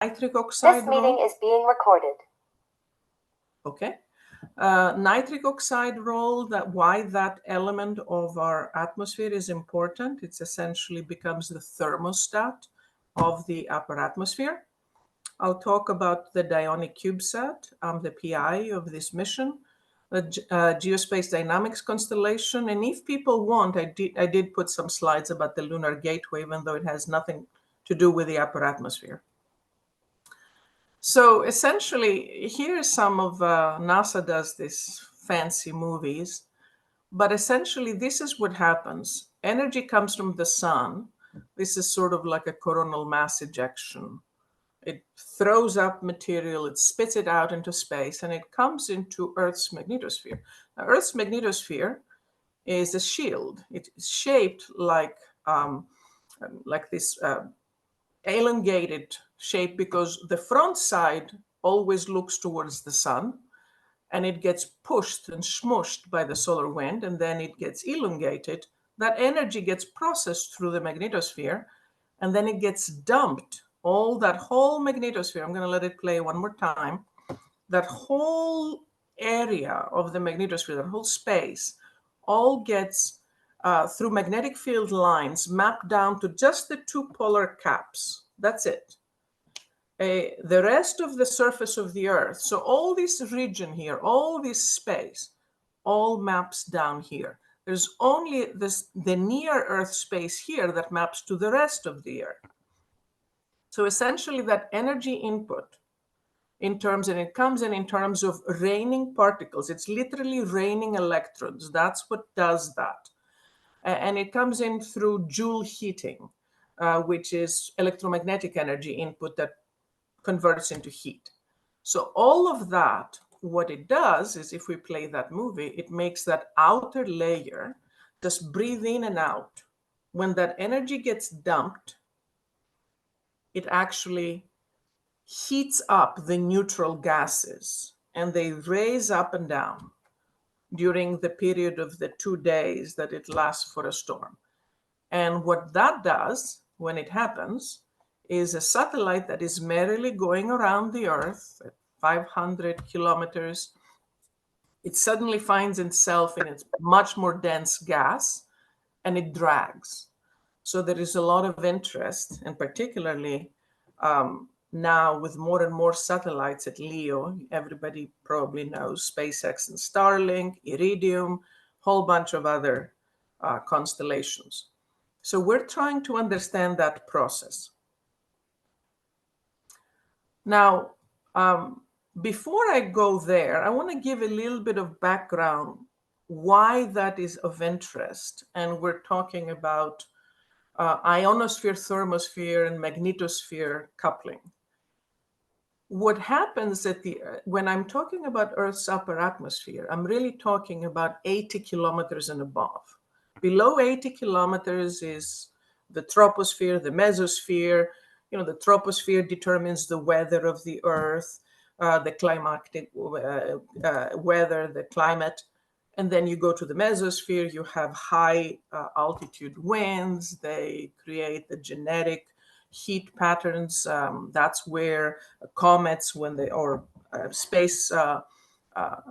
nitric oxide This meeting is being recorded. Okay. Nitric oxide role, why that element of our atmosphere is important. It's essentially becomes the thermostat of the upper atmosphere. I'll talk about the Dionic CubeSat. I'm the PI of this mission, the Geospace Dynamics Constellation. And if people want, I did put some slides about the Lunar Gateway, even though it has nothing to do with the upper atmosphere. So essentially, here's some of NASA does these fancy movies, but essentially this is what happens. Energy comes from the sun. This is sort of like a coronal mass ejection. It throws up material, it spits it out into space, and it comes into Earth's magnetosphere. Now, Earth's magnetosphere is a shield. It's shaped like this elongated shape because the front side always looks towards the sun, and it gets pushed and smushed by the solar wind, and then it gets elongated. That energy gets processed through the magnetosphere, and then it gets dumped. All that whole magnetosphere, I'm going to let it play one more time, that whole area of the magnetosphere, that whole space, all gets through magnetic field lines mapped down to just the two polar caps. That's it. The rest of the surface of the Earth, so all this region here, all this space, all maps down here. There's only the near Earth space here that maps to the rest of the Earth. So essentially that energy input and it comes in terms of raining particles. It's literally raining electrons. That's what does that. And it comes in through Joule heating, which is electromagnetic energy input that converts into heat. So all of that, what it does is, if we play that movie, it makes that outer layer just breathe in and out. When that energy gets dumped, it actually heats up the neutral gases, and they raise up and down during the period of the 2 days that it lasts for a storm. And what that does when it happens is a satellite that is merrily going around the Earth at 500 kilometers, it suddenly finds itself in its much more dense gas, and it drags. So there is a lot of interest, and particularly now with more and more satellites at LEO, everybody probably knows SpaceX and Starlink, Iridium, whole bunch of other constellations. So we're trying to understand that process. Now, before I go there, I want to give a little bit of background why that is of interest. And we're talking about ionosphere, thermosphere, and magnetosphere coupling. What happens when I'm talking about Earth's upper atmosphere, I'm really talking about 80 kilometers and above. Below 80 kilometers is the troposphere, the mesosphere. You know, the troposphere determines the weather of the Earth, the climatic weather, the climate. And then you go to the mesosphere, you have high altitude winds. They create the genetic heat patterns. That's where comets, space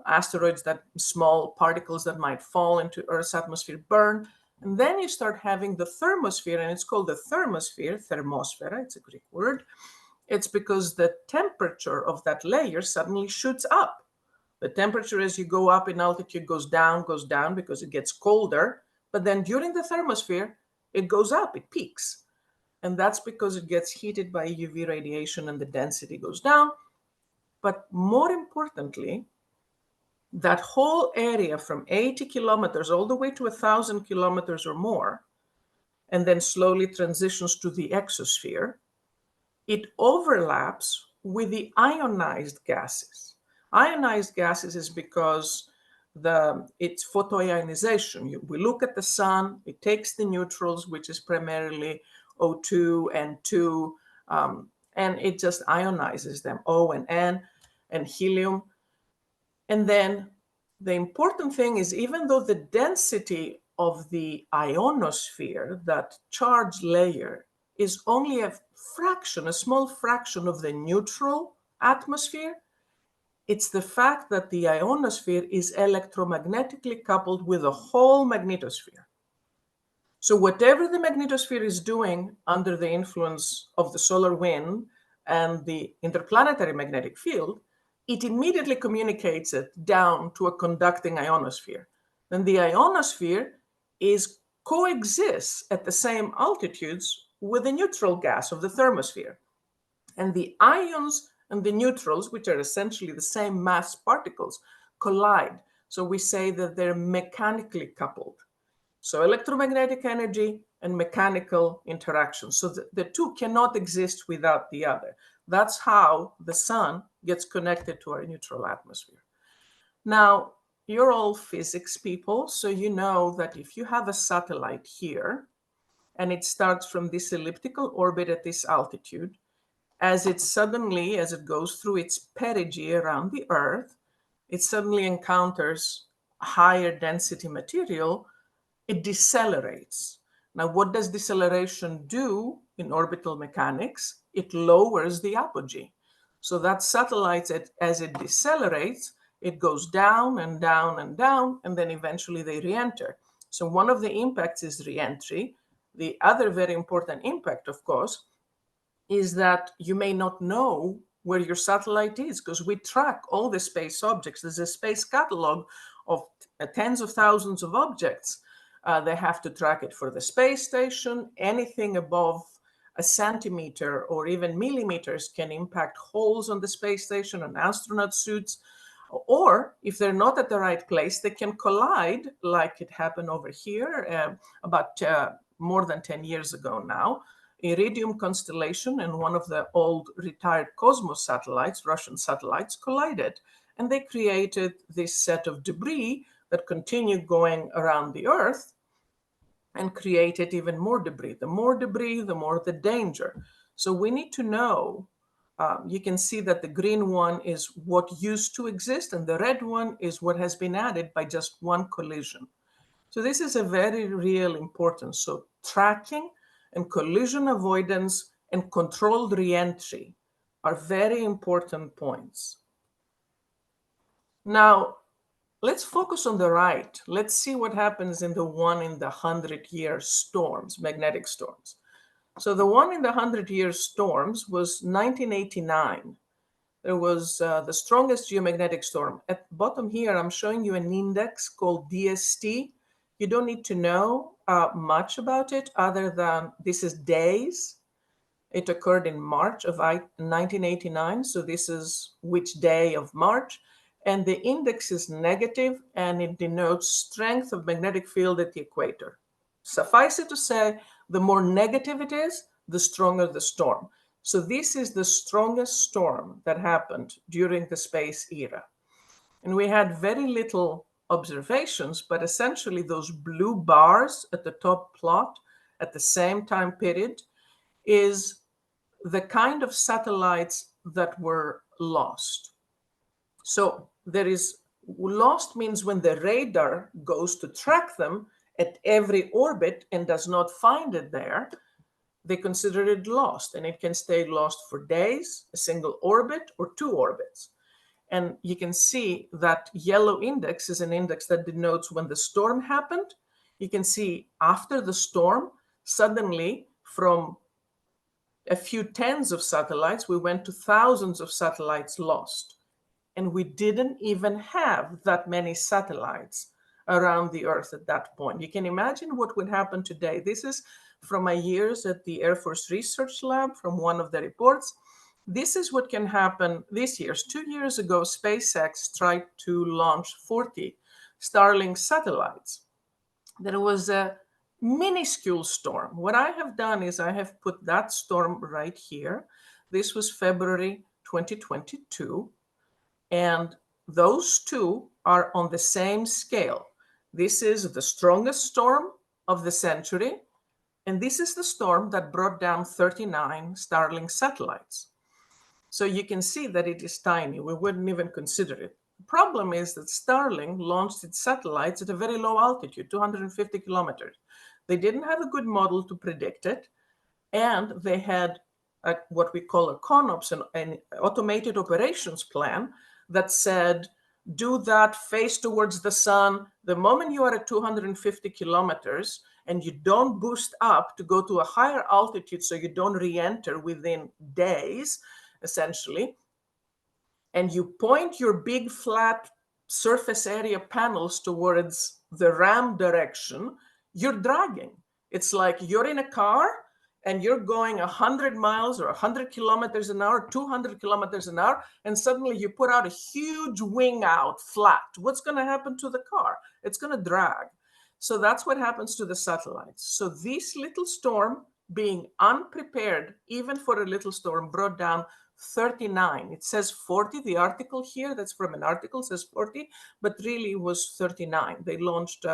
asteroids, that small particles that might fall into Earth's atmosphere burn. And then you start having the thermosphere, and it's called the thermosphere, thermosphere, it's a Greek word. It's because the temperature of that layer suddenly shoots up. The temperature as you go up in altitude goes down because it gets colder. But then during the thermosphere, it goes up, it peaks. And that's because it gets heated by UV radiation and the density goes down. But more importantly, that whole area from 80 kilometers all the way to 1,000 kilometers or more, and then slowly transitions to the exosphere, it overlaps with the ionized gases. Ionized gases is because it's photoionization. We look at the sun, it takes the neutrals, which is primarily O2 and 2, and it just ionizes them, O and N, and helium. And then the important thing is, even though the density of the ionosphere, that charged layer, is only a fraction, a small fraction of the neutral atmosphere. It's the fact that the ionosphere is electromagnetically coupled with the whole magnetosphere. So whatever the magnetosphere is doing under the influence of the solar wind and the interplanetary magnetic field, it immediately communicates it down to a conducting ionosphere. Then the ionosphere coexists at the same altitudes with the neutral gas of the thermosphere. And the ions and the neutrals, which are essentially the same mass particles, collide. So we say that they're mechanically coupled. So electromagnetic energy and mechanical interaction. So the two cannot exist without the other. That's how the sun gets connected to our neutral atmosphere. Now, you're all physics people, so you know that if you have a satellite here, and it starts from this elliptical orbit at this altitude, as it goes through its perigee around the Earth, it suddenly encounters higher density material, it decelerates. Now, what does deceleration do in orbital mechanics? It lowers the apogee. So that satellite, as it decelerates, it goes down and down and down, and then eventually they re-enter. So one of the impacts is re-entry. The other very important impact, of course, is that you may not know where your satellite is, because we track all the space objects. There's a space catalog of tens of thousands of objects. They have to track it for the space station. Anything above a centimeter or even millimeters can impact holes on the space station and astronaut suits. Or if they're not at the right place, they can collide, like it happened over here about more than 10 years ago now. Iridium constellation and one of the old retired Cosmos satellites, Russian satellites, collided. And they created this set of debris that continued going around the Earth and created even more debris. The more debris, the more the danger. So we need to know. You can see that the green one is what used to exist, and the red one is what has been added by just one collision. So this is a very real importance. So tracking and collision avoidance and controlled reentry are very important points. Now, let's focus on the right. Let's see what happens in the 1-in-the-100-year storms, magnetic storms. So the 1-in-the-100-year storms was 1989. There was the strongest geomagnetic storm. At the bottom here, I'm showing you an index called DST. You don't need to know much about it other than this is days. It occurred in March of 1989. So this is which day of March. And the index is negative, and it denotes strength of magnetic field at the equator. Suffice it to say, the more negative it is, the stronger the storm. So this is the strongest storm that happened during the space era. And we had very little observations, but essentially those blue bars at the top plot at the same time period is the kind of satellites that were lost. So there is lost means when the radar goes to track them at every orbit and does not find it there, they consider it lost, and it can stay lost for days, a single orbit, or 2 orbits. And you can see that yellow index is an index that denotes when the storm happened. You can see after the storm, suddenly from a few tens of satellites, we went to thousands of satellites lost. And we didn't even have that many satellites around the Earth at that point. You can imagine what would happen today. This is from my years at the Air Force Research Lab, from one of the reports. This is what can happen this year. 2 years ago, SpaceX tried to launch 40 Starlink satellites. There was a minuscule storm. What I have done is I have put that storm right here. This was February 2022. And those two are on the same scale. This is the strongest storm of the century. And this is the storm that brought down 39 Starlink satellites. So you can see that it is tiny. We wouldn't even consider it. The problem is that Starlink launched its satellites at a very low altitude, 250 kilometers. They didn't have a good model to predict it. And they had what we call a CONOPS, an automated operations plan that said, do that, face towards the sun. The moment you are at 250 kilometers and you don't boost up to go to a higher altitude so you don't re-enter within days, essentially, and you point your big flat surface area panels towards the ram direction, you're dragging. It's like you're in a car and you're going 100 miles or 100 kilometers an hour, 200 kilometers an hour, and suddenly you put out a huge wing out flat. What's going to happen to the car? It's going to drag. So that's what happens to the satellites. So this little storm, being unprepared, even for a little storm, brought down 39. It says 40. The article here, that's from an article, says 40, but really it was 39. They launched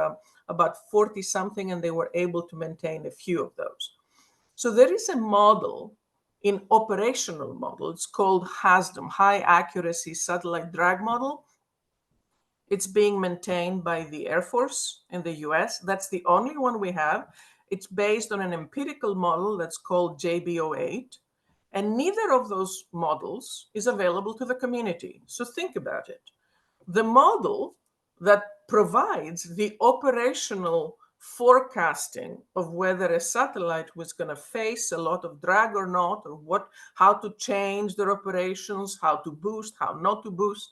about 40 something, and they were able to maintain a few of those. So there is a model, in operational model, it's called HASDM, High Accuracy Satellite Drag Model. It's being maintained by the Air Force in the US. That's the only one we have. It's based on an empirical model that's called JB08. And neither of those models is available to the community. So think about it. The model that provides the operational forecasting of whether a satellite was going to face a lot of drag or not, or how to change their operations, how to boost, how not to boost,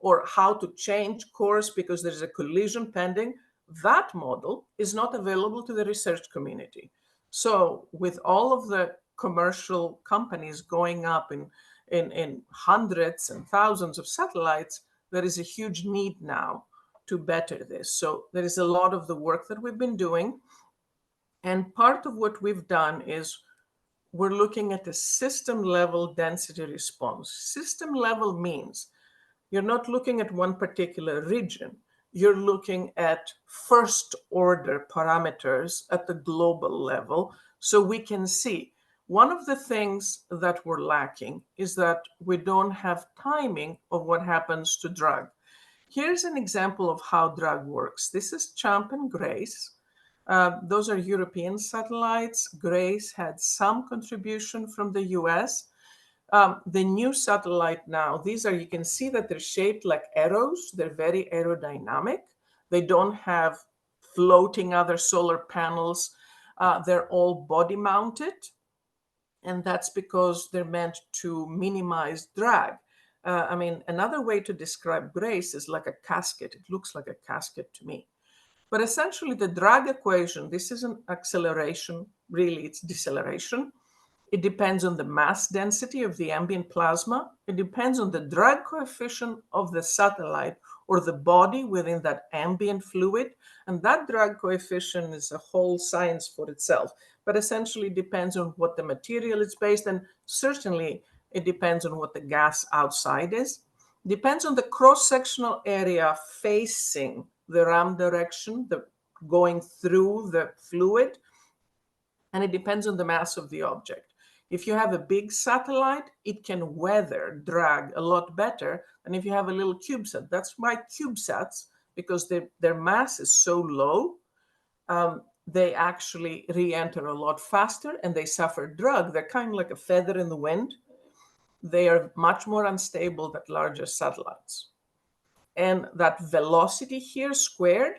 or how to change course because there's a collision pending, that model is not available to the research community. So with all of the commercial companies going up in hundreds and thousands of satellites, there is a huge need now to better this. So there is a lot of the work that we've been doing. And part of what we've done is we're looking at a system level density response. System level means you're not looking at one particular region. You're looking at first order parameters at the global level, so we can see. One of the things that we're lacking is that we don't have timing of what happens to drag. Here's an example of how drag works. This is CHAMP and GRACE. Those are European satellites. GRACE had some contribution from the US. The new satellite now, you can see that they're shaped like arrows. They're very aerodynamic. They don't have floating other solar panels. They're all body mounted. And that's because they're meant to minimize drag. Another way to describe GRACE is like a casket. It looks like a casket to me. But essentially the drag equation, this isn't acceleration, really it's deceleration. It depends on the mass density of the ambient plasma. It depends on the drag coefficient of the satellite or the body within that ambient fluid. And that drag coefficient is a whole science for itself, but essentially depends on what the material is based, and certainly it depends on what the gas outside is. Depends on the cross-sectional area facing the ram direction, going through the fluid, and it depends on the mass of the object. If you have a big satellite, it can weather drag a lot better than if you have a little CubeSat. That's why CubeSats, because their mass is so low, they actually re-enter a lot faster and they suffer drag. They're kind of like a feather in the wind. They are much more unstable than larger satellites. And that velocity here squared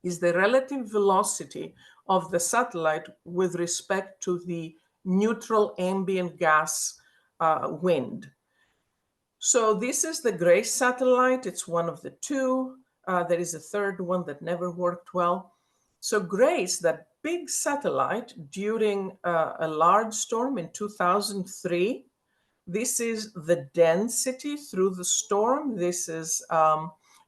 is the relative velocity of the satellite with respect to the neutral ambient gas wind. So this is the GRACE satellite. It's one of the two. There is a third one that never worked well. So GRACE, that big satellite during a large storm in 2003, this is the density through the storm. This is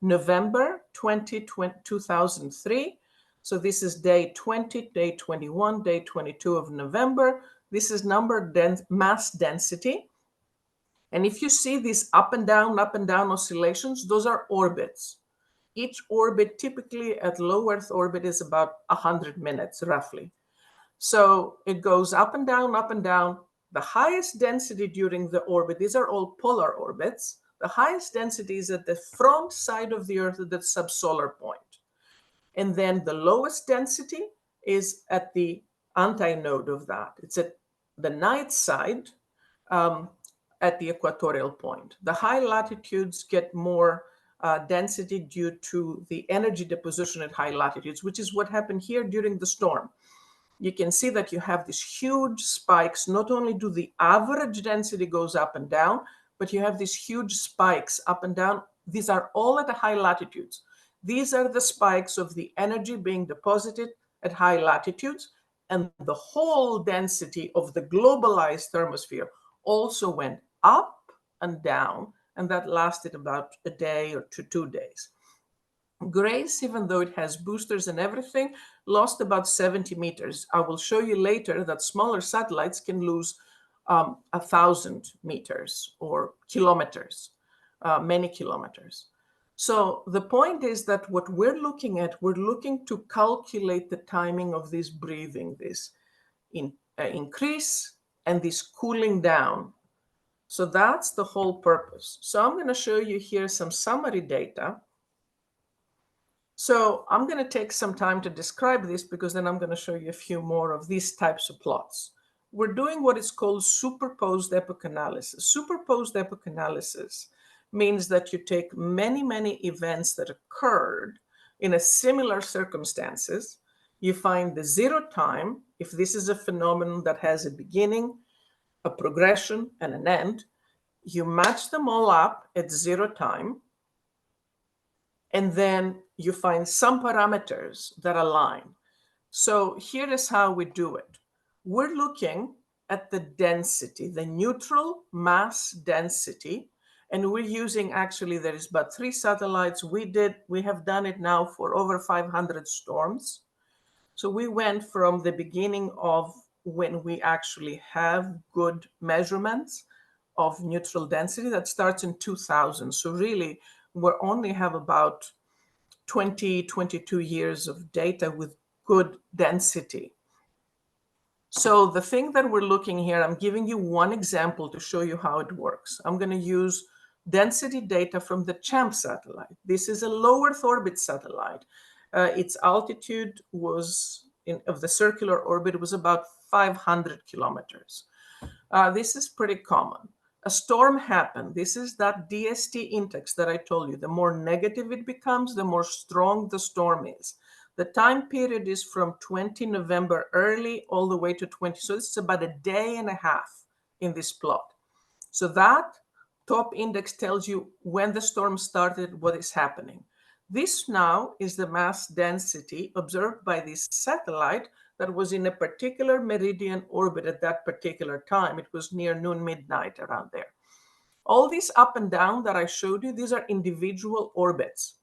November 2003. So this is day 20, day 21, day 22 of November. This is mass density. And if you see these up and down oscillations, those are orbits. Each orbit typically at low Earth orbit is about 100 minutes roughly. So it goes up and down, up and down. The highest density during the orbit, these are all polar orbits. The highest density is at the front side of the Earth at the subsolar point. And then the lowest density is at the antinode of that. It's at the night side at the equatorial point. The high latitudes get more density due to the energy deposition at high latitudes, which is what happened here during the storm. You can see that you have these huge spikes. Not only do the average density goes up and down, but you have these huge spikes up and down. These are all at the high latitudes. These are the spikes of the energy being deposited at high latitudes, and the whole density of the globalized thermosphere also went up and down, and that lasted about a day or 2 days. Grace, even though it has boosters and everything, lost about 70 meters. I will show you later that smaller satellites can lose 1,000 meters or kilometers, many kilometers. So the point is that what we're looking at, we're looking to calculate the timing of this breathing, this increase and this cooling down. So that's the whole purpose. So I'm going to show you here some summary data. So I'm going to take some time to describe this because then I'm going to show you a few more of these types of plots. We're doing what is called superposed epoch analysis. Superposed epoch analysis means that you take many, many events that occurred in a similar circumstances. You find the zero time, if this is a phenomenon that has a beginning, a progression, and an end. You match them all up at zero time, and then you find some parameters that align. So here is how we do it. We're looking at the density, the neutral mass density, and we're using, actually, there is about 3 satellites. We have done it now for over 500 storms. So we went from the beginning of when we actually have good measurements of neutral density that starts in 2000. So really, we only have about 20, 22 years of data with good density. So the thing that we're looking here, I'm giving you one example to show you how it works. I'm going to use density data from the CHAMP satellite. This is a low Earth orbit satellite. Its altitude was of the circular orbit was about 500 kilometers. This is pretty common. A storm happened. This is that DST index that I told you. The more negative it becomes, the more strong the storm is. The time period is from 20 November early all the way to 20. So this is about a day and a half in this plot. So that top index tells you when the storm started, what is happening. This now is the mass density observed by this satellite that was in a particular meridian orbit at that particular time. It was near noon, midnight, around there. All these up and down that I showed you, these are individual orbits.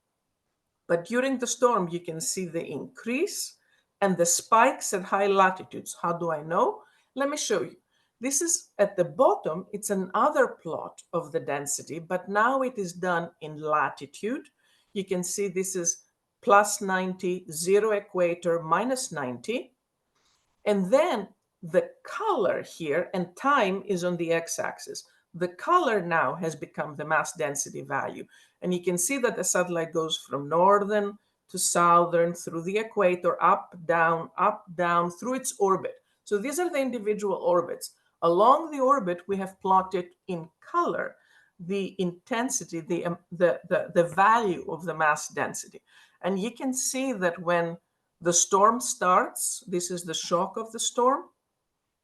But during the storm, you can see the increase and the spikes at high latitudes. How do I know? Let me show you. This is at the bottom. It's another plot of the density, but now it is done in latitude. You can see this is plus 90, 0 equator, minus 90. And then the color here, and time is on the x-axis. The color now has become the mass density value. And you can see that the satellite goes from northern to southern through the equator, up, down, through its orbit. So these are the individual orbits. Along the orbit, we have plotted in color the intensity, the value of the mass density. And you can see that when the storm starts, this is the shock of the storm.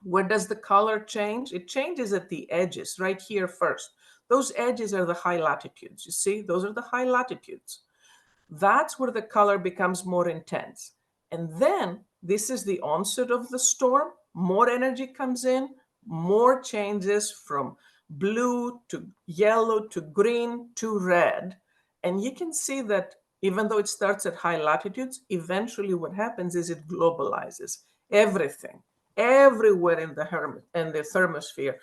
Where does the color change? It changes at the edges, right here first. Those edges are the high latitudes. You see, those are the high latitudes. That's where the color becomes more intense. And then this is the onset of the storm. More energy comes in, more changes from blue to yellow to green to red. And you can see that even though it starts at high latitudes, eventually what happens is it globalizes everything. Everywhere in the thermosphere,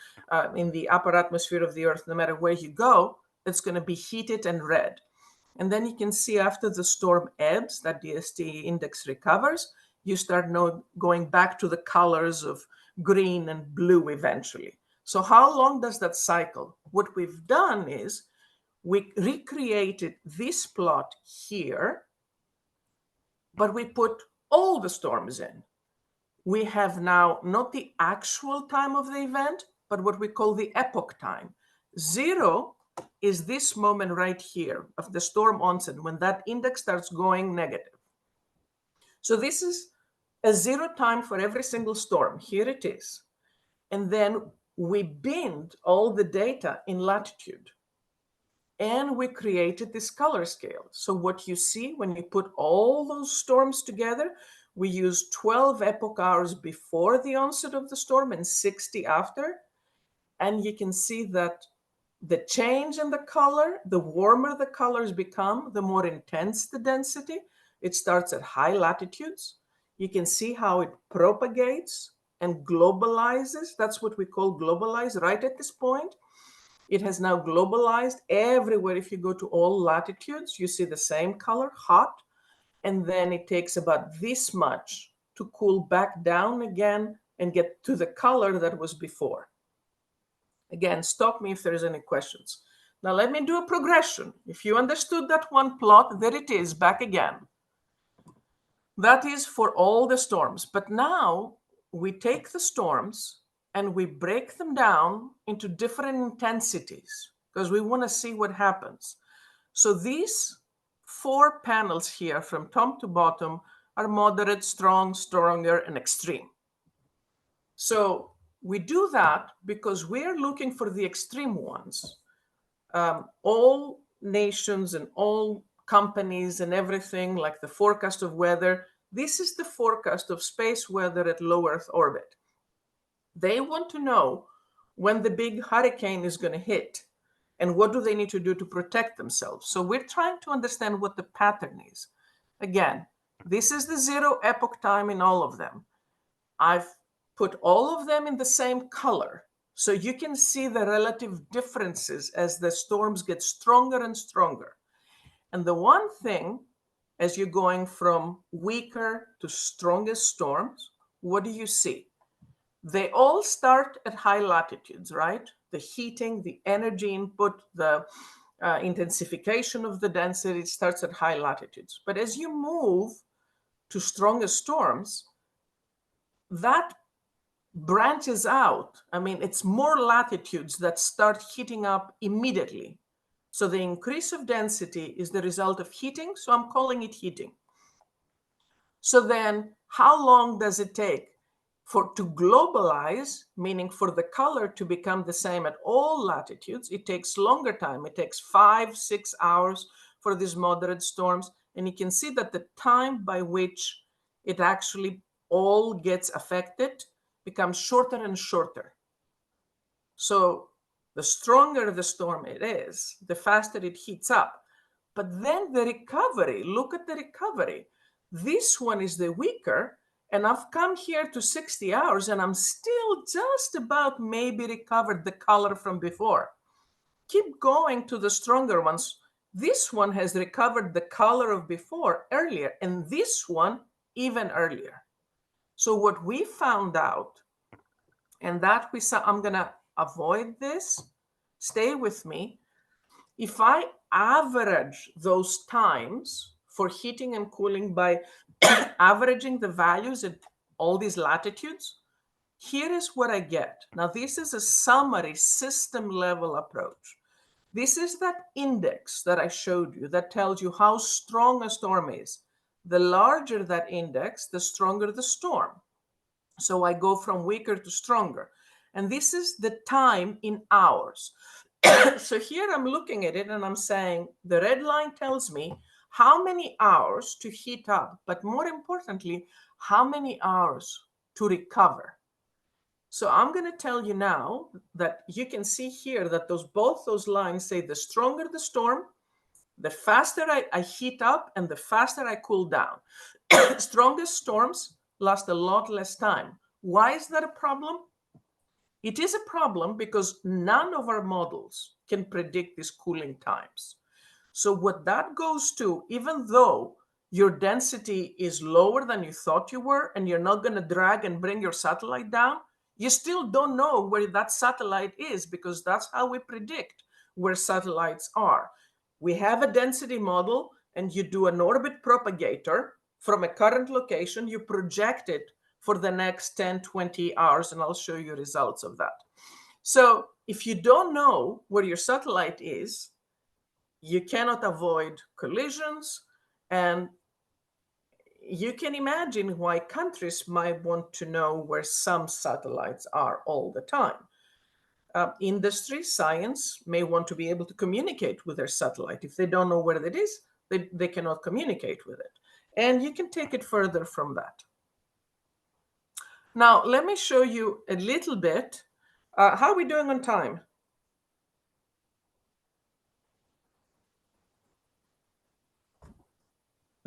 in the upper atmosphere of the Earth, no matter where you go, it's going to be heated and red. And then you can see after the storm ebbs, that DST index recovers, you start going back to the colors of green and blue eventually. So how long does that cycle? What we've done is we recreated this plot here, but we put all the storms in. we have now not the actual time of the event, but what we call the epoch time. 0 is this moment right here of the storm onset, when that index starts going negative. So this is a 0 time for every single storm. Here it is. And then we binned all the data in latitude. And we created this color scale. So what you see when you put all those storms together, we use 12 epoch hours before the onset of the storm and 60 after. And you can see that the change in the color, the warmer the colors become, the more intense the density. It starts at high latitudes. You can see how it propagates and globalizes. That's what we call globalize right at this point. It has now globalized everywhere. If you go to all latitudes, you see the same color, hot, and then it takes about this much to cool back down again and get to the color that was before. Again, stop me if there's any questions. Now let me do a progression. If you understood that one plot, there it is back again. That is for all the storms. But now we take the storms and we break them down into different intensities because we want to see what happens. So these 4 panels here from top to bottom are moderate, strong, stronger, and extreme. So we do that because we're looking for the extreme ones. All nations and all companies and everything, like the forecast of weather, this is the forecast of space weather at low Earth orbit. They want to know when the big hurricane is going to hit and what do they need to do to protect themselves. So we're trying to understand what the pattern is. Again, this is the 0 epoch time in all of them. I've put all of them in the same color so you can see the relative differences as the storms get stronger and stronger. And the one thing, as you're going from weaker to strongest storms, what do you see? They all start at high latitudes, right? The heating, the energy input, the intensification of the density starts at high latitudes. But as you move to stronger storms, that branches out. I mean, it's more latitudes that start heating up immediately. So the increase of density is the result of heating, so I'm calling it heating. So then how long does it take to globalize, meaning for the color to become the same at all latitudes? It takes longer time. It takes 5-6 hours for these moderate storms. And you can see that the time by which it actually all gets affected becomes shorter and shorter. So the stronger the storm it is, the faster it heats up. But then the recovery, look at the recovery. This one is the weaker, and I've come here to 60 hours and I'm still just about maybe recovered the color from before. Keep going to the stronger ones. This one has recovered the color of before earlier, and this one even earlier. So what we found out, and that we saw, I'm going to avoid this, stay with me. If I average those times for heating and cooling by averaging the values at all these latitudes, here is what I get. Now, this is a summary system level approach. This is that index that I showed you that tells you how strong a storm is. The larger that index, the stronger the storm. So I go from weaker to stronger. And this is the time in hours. So here I'm looking at it and I'm saying the red line tells me how many hours to heat up, but more importantly, how many hours to recover. So I'm going to tell you now that you can see here that both those lines say the stronger the storm, the faster I heat up and the faster I cool down. Strongest storms last a lot less time. Why is that a problem? It is a problem because none of our models can predict these cooling times. So what that goes to, even though your density is lower than you thought you were, and you're not going to drag and bring your satellite down, you still don't know where that satellite is, because that's how we predict where satellites are. We have a density model, and you do an orbit propagator from a current location, you project it for the next 10, 20 hours, and I'll show you results of that. So if you don't know where your satellite is, you cannot avoid collisions, and you can imagine why countries might want to know where some satellites are all the time. Industry, science may want to be able to communicate with their satellite. If they don't know where it is, they cannot communicate with it. And you can take it further from that. Now, let me show you a little bit. How are we doing on time?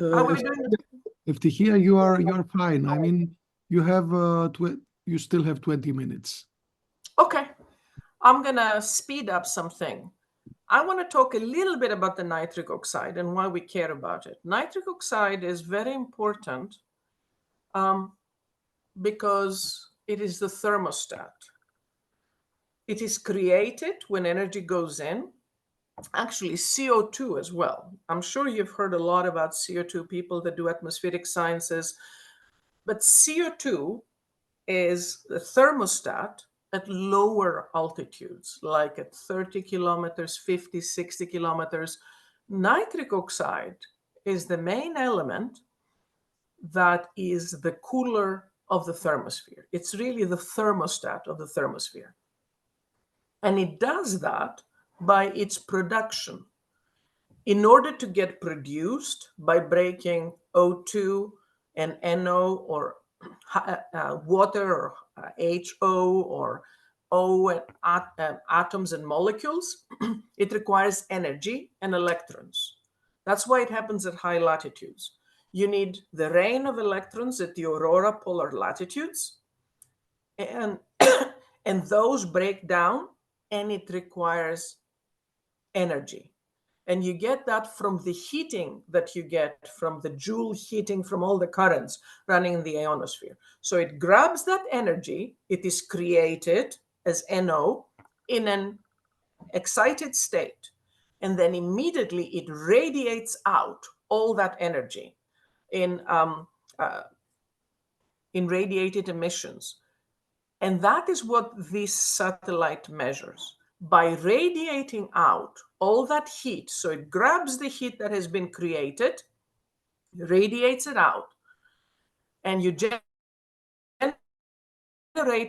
How are we doing? Eftychia, you are fine. I mean, you have you still have 20 minutes. Okay, I'm gonna speed up something. I want to talk a little bit about the nitric oxide and why we care about it. Nitric oxide is very important because it is the thermostat. It is created when energy goes in. Actually, CO2 as well. I'm sure you've heard a lot about CO2, people that do atmospheric sciences, but CO2 is the thermostat at lower altitudes, like at 30 kilometers, 50, 60 kilometers. Nitric oxide is the main element that is the cooler of the thermosphere. It's really the thermostat of the thermosphere. And it does that by its production. In order to get produced by breaking O2 and NO or water or HO or O and atoms and molecules, it requires energy and electrons. That's why it happens at high latitudes. You need the rain of electrons at the aurora polar latitudes, and, and those break down, and it requires energy. And you get that from the heating that you get from the Joule heating from all the currents running in the ionosphere. So it grabs that energy, it is created as NO in an excited state, and then immediately it radiates out all that energy in radiated emissions. And that is what this satellite measures. By radiating out all that heat, so it grabs the heat that has been created, radiates it out, and you generate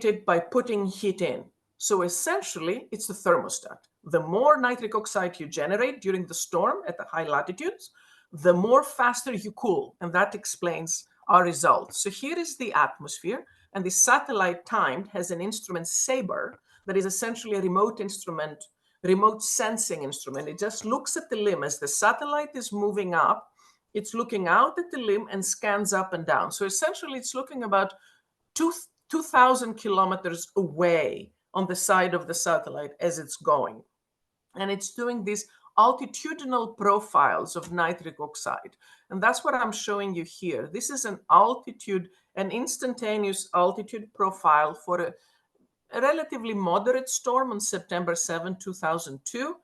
it by putting heat in. So essentially, it's the thermostat. The more nitric oxide you generate during the storm at the high latitudes, the more faster you cool, and that explains our results. So here is the atmosphere, and the satellite timed has an instrument SABRE that is essentially a remote instrument, remote sensing instrument. It just looks at the limb as the satellite is moving up. It's looking out at the limb and scans up and down. So essentially, it's looking about 2,000 kilometers away on the side of the satellite as it's going. And it's doing these altitudinal profiles of nitric oxide. And that's what I'm showing you here. This is an instantaneous altitude profile for a relatively moderate storm on September 7, 2002.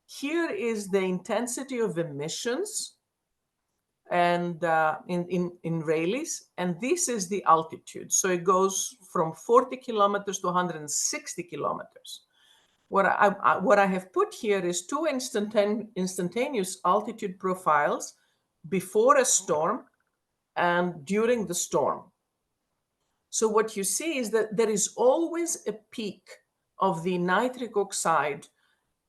Here is the intensity of emissions and in Rayleighs, and this is the altitude. So it goes from 40 kilometers to 160 kilometers. What I have put here is two instantaneous altitude profiles before a storm and during the storm. So what you see is that there is always a peak of the nitric oxide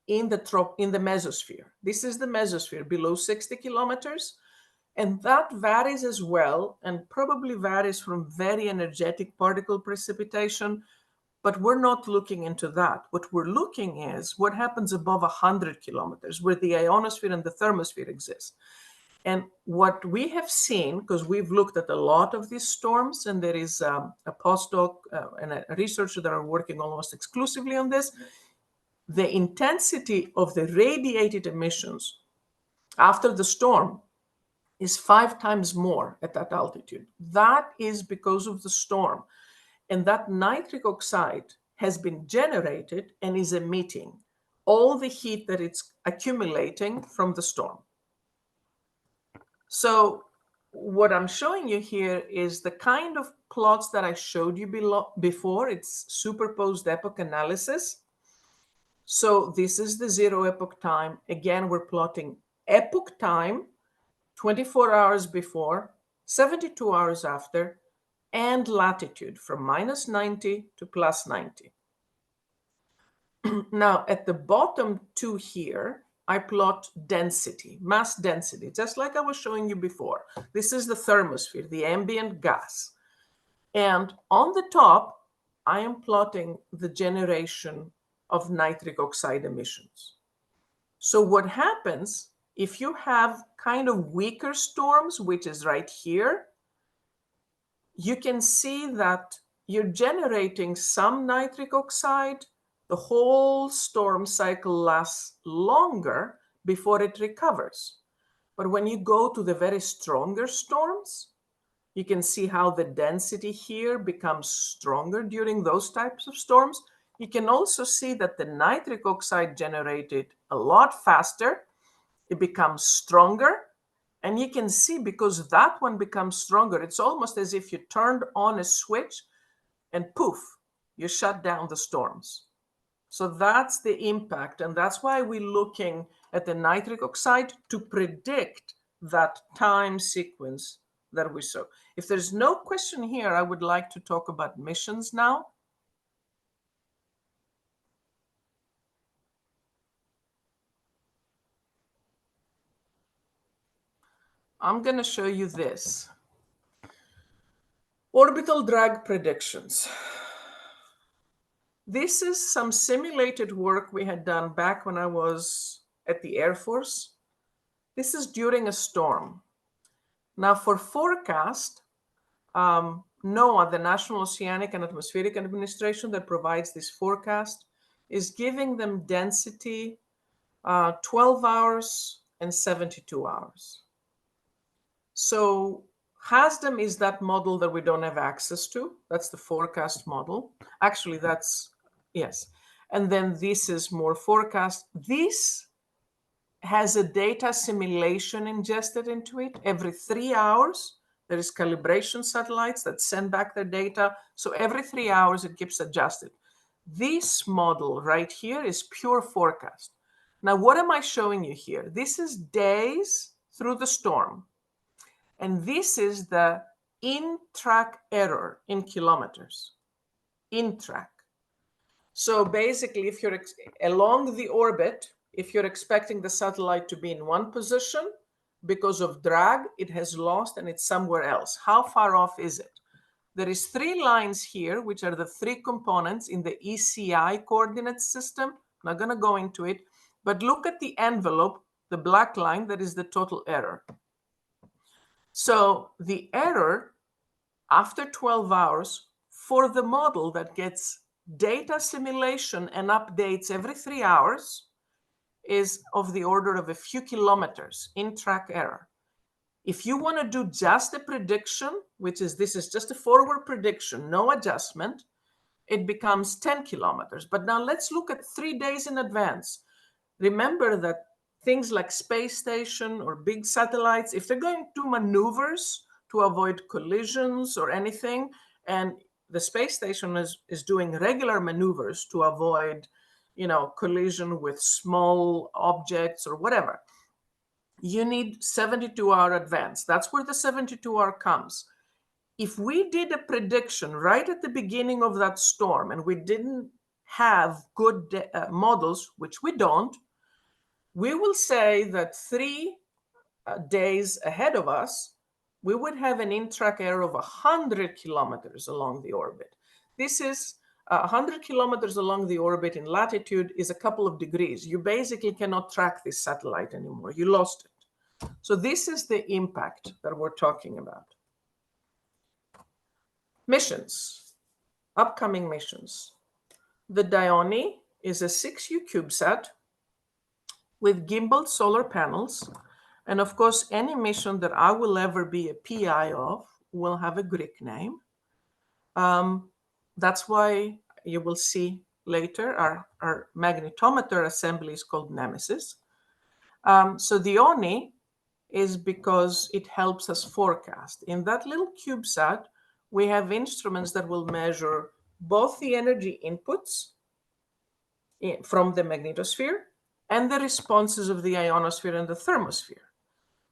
in the mesosphere. This is the mesosphere below 60 kilometers. And that varies as well, and probably varies from very energetic particle precipitation, but we're not looking into that. What we're looking is what happens above 100 kilometers, where the ionosphere and the thermosphere exist. And what we have seen, because we've looked at a lot of these storms, and there is a postdoc and a researcher that are working almost exclusively on this, the intensity of the radiated emissions after the storm is 5 times more at that altitude. That is because of the storm. And that nitric oxide has been generated and is emitting all the heat that it's accumulating from the storm. So what I'm showing you here is the kind of plots that I showed you before. It's superposed epoch analysis. So this is the 0 epoch time. Again, we're plotting epoch time, 24 hours before, 72 hours after, and latitude from -90 to +90. Now, at the bottom two here, I plot density, mass density, just like I was showing you before. This is the thermosphere, the ambient gas. And on the top, I am plotting the generation of nitric oxide emissions. So what happens if you have kind of weaker storms, which is right here, you can see that you're generating some nitric oxide. The whole storm cycle lasts longer before it recovers. But when you go to the very stronger storms, you can see how the density here becomes stronger during those types of storms. You can also see that the nitric oxide generated a lot faster. It becomes stronger. And you can see because that one becomes stronger, it's almost as if you turned on a switch and poof, you shut down the storms. So that's the impact. And that's why we're looking at the nitric oxide to predict that time sequence that we saw. If there's no question here, I would like to talk about missions now. I'm going to show you this. Orbital drag predictions. This is some simulated work we had done back when I was at the Air Force. This is during a storm. Now for forecast, NOAA, the National Oceanic and Atmospheric Administration that provides this forecast, is giving them density 12 hours and 72 hours. So HASDEM is that model that we don't have access to. That's the forecast model. Actually, that's, yes. And then this is more forecast. This has a data simulation ingested into it. Every 3 hours, there is calibration satellites that send back their data. So every 3 hours, it keeps adjusted. This model right here is pure forecast. Now, what am I showing you here? This is days through the storm. And this is the in-track error in kilometers. In-track. So basically, if you're along the orbit, if you're expecting the satellite to be in one position, because of drag, it has lost and it's somewhere else. How far off is it? There is 3 lines here, which are the 3 components in the ECI coordinate system. I'm not going to go into it, but look at the envelope, the black line, that is the total error. So the error after 12 hours for the model that gets data simulation and updates every 3 hours is of the order of a few kilometers in track error. If you want to do just a prediction, which is this is just a forward prediction, no adjustment, it becomes 10 kilometers. But now let's look at 3 days in advance. Remember that things like space station or big satellites, if they're going to do maneuvers to avoid collisions or anything, and the space station is doing regular maneuvers to avoid, collision with small objects or whatever, you need 72-hour advance. That's where the 72-hour comes. If we did a prediction right at the beginning of that storm and we didn't have good models, which we don't, we will say that 3 days ahead of us, we would have an in-track error of 100 kilometers along the orbit. This is 100 kilometers along the orbit in latitude is a couple of degrees. You basically cannot track this satellite anymore. You lost it. So this is the impact that we're talking about. Missions, upcoming missions. The Dione is a 6U CubeSat with gimbaled solar panels. And of course, any mission that I will ever be a PI of will have a Greek name. That's why you will see later our magnetometer assembly is called Nemesis. So the Dione is because it helps us forecast. In that little CubeSat, we have instruments that will measure both the energy inputs from the magnetosphere and the responses of the ionosphere and the thermosphere.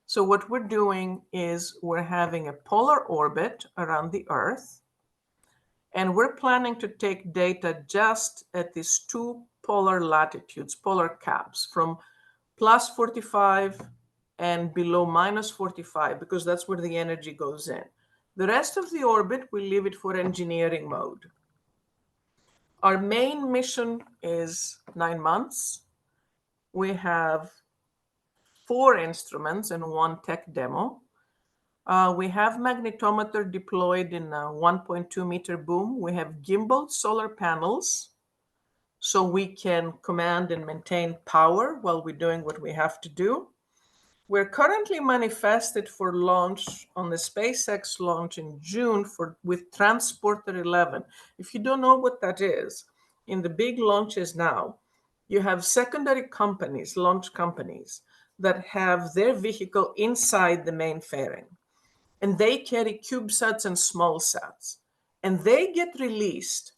So what we're doing is we're having a polar orbit around the Earth, and we're planning to take data just at these two polar latitudes, polar caps, from plus 45 and below minus 45, because that's where the energy goes in. The rest of the orbit, we leave it for engineering mode. Our main mission is 9 months. We have 4 instruments and 1 tech demo. We have magnetometer deployed in a 1.2 meter boom. We have gimbal solar panels, so we can command and maintain power while we're doing what we have to do. We're currently manifested for launch on the SpaceX launch in June with Transporter 11. If you don't know what that is, in the big launches now, you have secondary companies, launch companies, that have their vehicle inside the main fairing. And they carry CubeSats and small sats. And they get released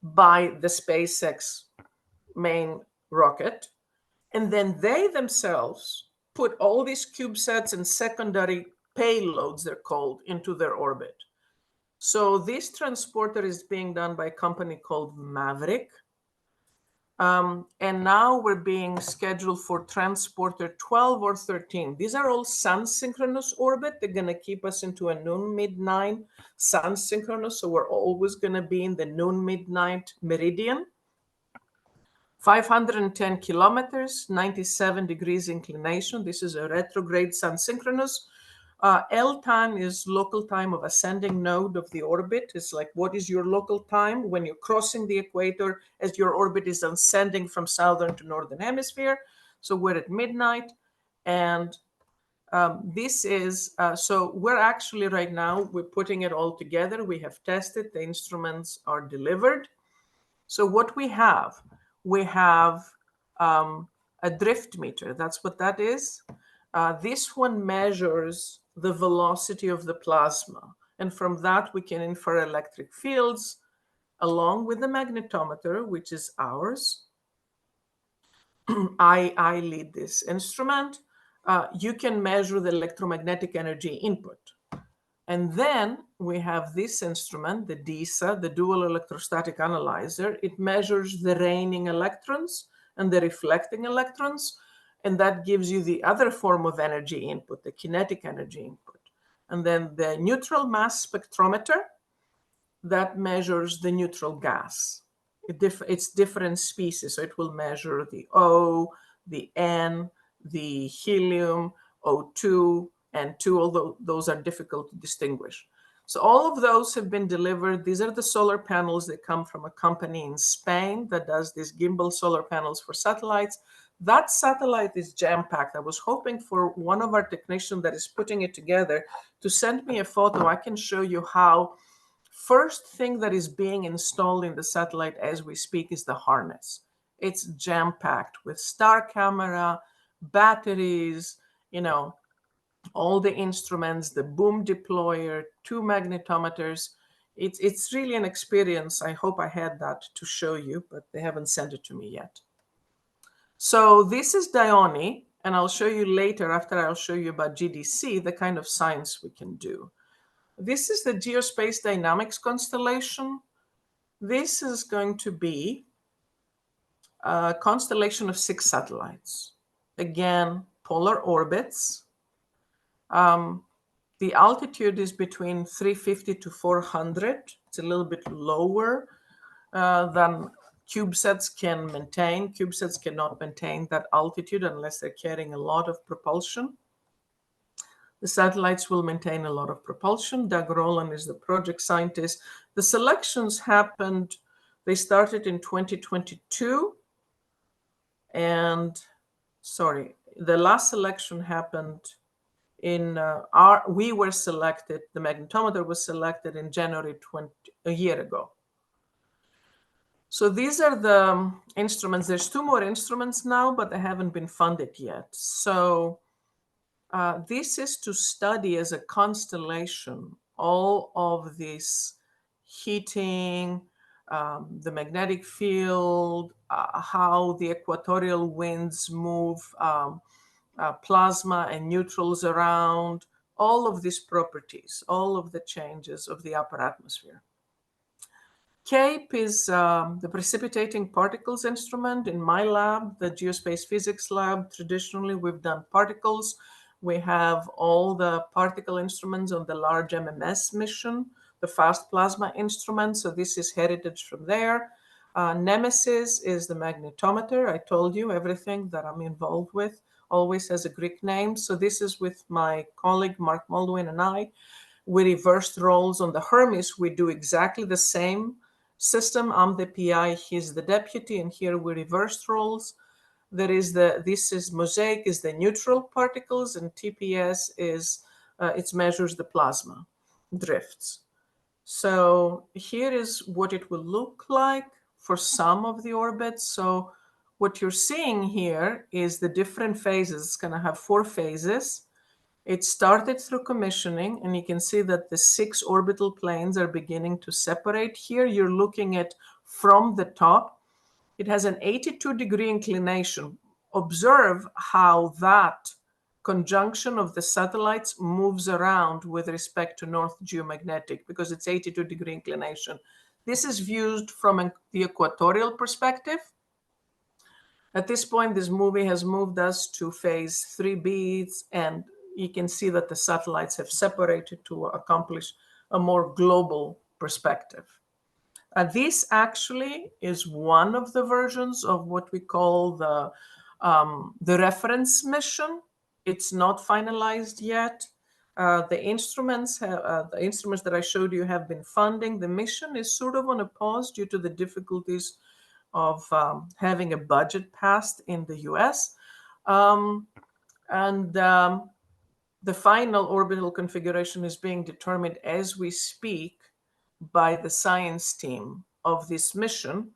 by the SpaceX main rocket. And then they themselves put all these CubeSats and secondary payloads, they're called, into their orbit. So this transporter is being done by a company called Maverick. And now we're being scheduled for transporter 12 or 13. These are all sun-synchronous orbit. They're going to keep us into a noon midnight sun-synchronous. So we're always going to be in the noon midnight meridian. 510 kilometers, 97 degrees inclination. This is a retrograde sun-synchronous. L time is local time of ascending node of the orbit. It's like, what is your local time when you're crossing the equator as your orbit is ascending from southern to northern hemisphere? So we're at midnight. And this is, so we're actually right now, we're putting it all together. We have tested, the instruments are delivered. So what we have a drift meter. That's what that is. This one measures the velocity of the plasma. And from that, we can infer electric fields along with the magnetometer, which is ours. I lead this instrument. You can measure the electromagnetic energy input. And then we have this instrument, the DESA, the Dual Electrostatic Analyzer. It measures the raining electrons and the reflecting electrons. And that gives you the other form of energy input, the kinetic energy input. And then the neutral mass spectrometer, that measures the neutral gas. It's different species. So it will measure the O, the N, the helium, O2, and N2, although those are difficult to distinguish. So all of those have been delivered. These are the solar panels that come from a company in Spain that does these gimbal solar panels for satellites. That satellite is jam-packed. I was hoping for one of our technicians that is putting it together to send me a photo. I can show you how. First thing that is being installed in the satellite as we speak is the harness. It's jam-packed with star camera, batteries, all the instruments, the boom deployer, 2 magnetometers. It's really an experience. I hope I had that to show you, but they haven't sent it to me yet. So this is Dione, and I'll show you later, after I'll show you about GDC, the kind of science we can do. This is the Geospace Dynamics Constellation. This is going to be a constellation of 6 satellites. Again, polar orbits. The altitude is between 350 to 400. It's a little bit lower than CubeSats can maintain. CubeSats cannot maintain that altitude unless they're carrying a lot of propulsion. The satellites will maintain a lot of propulsion. Doug Rowland is the project scientist. The selections happened, they started in 2022. And sorry, the last selection happened we were selected, the magnetometer was selected in January a year ago. So these are the instruments. There's 2 more instruments now, but they haven't been funded yet. So This is to study as a constellation all of this heating, the magnetic field, how the equatorial winds move plasma and neutrals around, all of these properties, all of the changes of the upper atmosphere. CAPE is the precipitating particles instrument. In my lab, the Geospace Physics Lab, traditionally we've done particles. We have all the particle instruments on the large MMS mission, the fast plasma instrument. So this is heritage from there. Nemesis is the magnetometer. I told you everything that I'm involved with always has a Greek name. So this is with my colleague Mark Moldwin and I. We reversed roles on the Hermes. We do exactly the same system. I'm the PI, he's the deputy, and here we reversed roles. This is Mosaic is the neutral particles, and TPS is it measures the plasma drifts. So here is what it will look like for some of the orbits. So what you're seeing here is the different phases. It's going to have 4 phases. It started through commissioning, and you can see that the 6 orbital planes are beginning to separate. Here you're looking at from the top. It has an 82-degree inclination. Observe how that conjunction of the satellites moves around with respect to north geomagnetic because it's 82-degree inclination. This is viewed from the equatorial perspective. At this point, this movie has moved us to phase 3B, and you can see that the satellites have separated to accomplish a more global perspective. This actually is one of the versions of what we call the reference mission. It's not finalized yet. The instruments that I showed you have been funding. The mission is sort of on a pause due to the difficulties of having a budget passed in the US. The final orbital configuration is being determined as we speak by the science team of this mission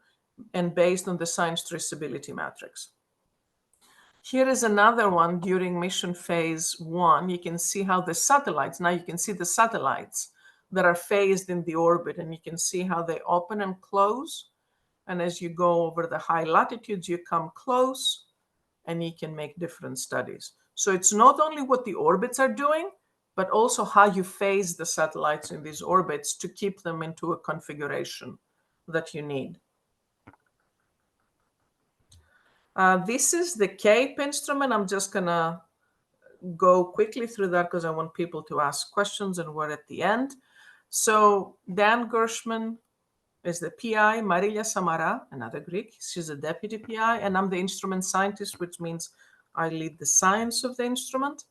and based on the science traceability matrix. Here is another one during mission phase 1. You can see how the satellites, now you can see the satellites that are phased in the orbit, and you can see how they open and close. And as you go over the high latitudes, you come close and you can make different studies. So it's not only what the orbits are doing, but also how you phase the satellites in these orbits to keep them into a configuration that you need. This is the CAPE instrument. I'm just going to go quickly through that because I want people to ask questions, and we're at the end. So Dan Gershman is the PI, Marilia Samara, another Greek. She's a deputy PI, and I'm the instrument scientist, which means I lead the science of the instrument.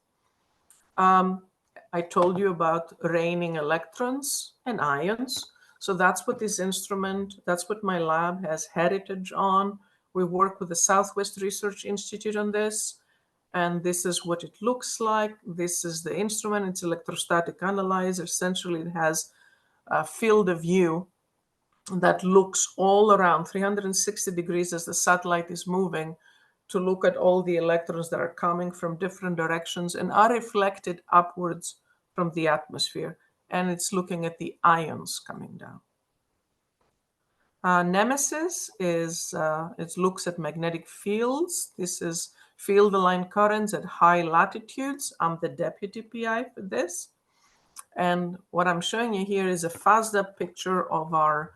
I told you about raining electrons and ions. So that's what this instrument, that's what my lab has heritage on. We work with the Southwest Research Institute on this, and this is what it looks like. This is the instrument. It's electrostatic analyzer. Essentially, it has a field of view that looks all around 360 degrees as the satellite is moving to look at all the electrons that are coming from different directions and are reflected upwards from the atmosphere. And it's looking at the ions coming down. Nemesis is, it looks at magnetic fields. This is field aligned currents at high latitudes. I'm the deputy PI for this. And what I'm showing you here is a phased up picture of our